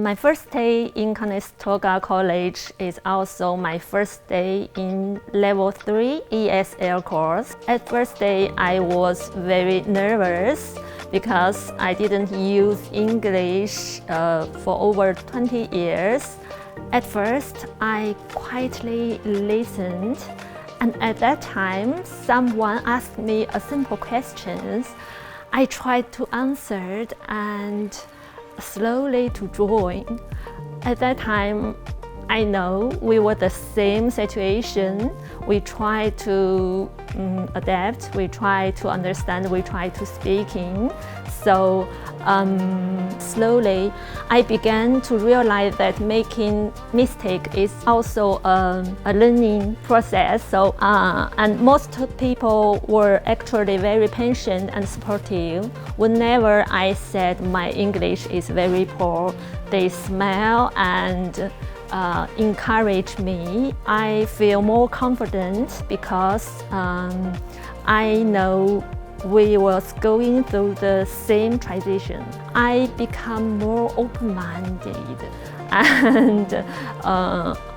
My first day in Conestoga College is also my first day in Level 3 ESL course. At first day, I was very nervous because I didn't use English for over 20 years. At first, I quietly listened, and at that time, someone asked me a simple question. I tried to answer it and slowly to join. At that time, I know we were the same situation. We try to adapt, we try to understand, we try to speaking. So slowly, I began to realize that making mistake is also a learning process. So and most people were actually very patient and supportive. Whenever I said my English is very poor, they smile and encourage me. I feel more confident because I know we was going through the same transition. I become more open-minded and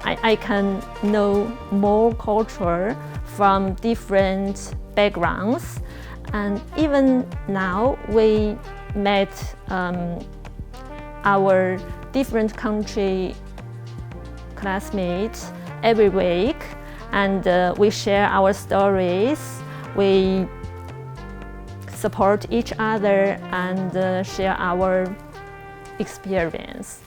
I can know more culture from different backgrounds. And even now we met our different country classmates every week, and we share our stories, we support each other and share our experience.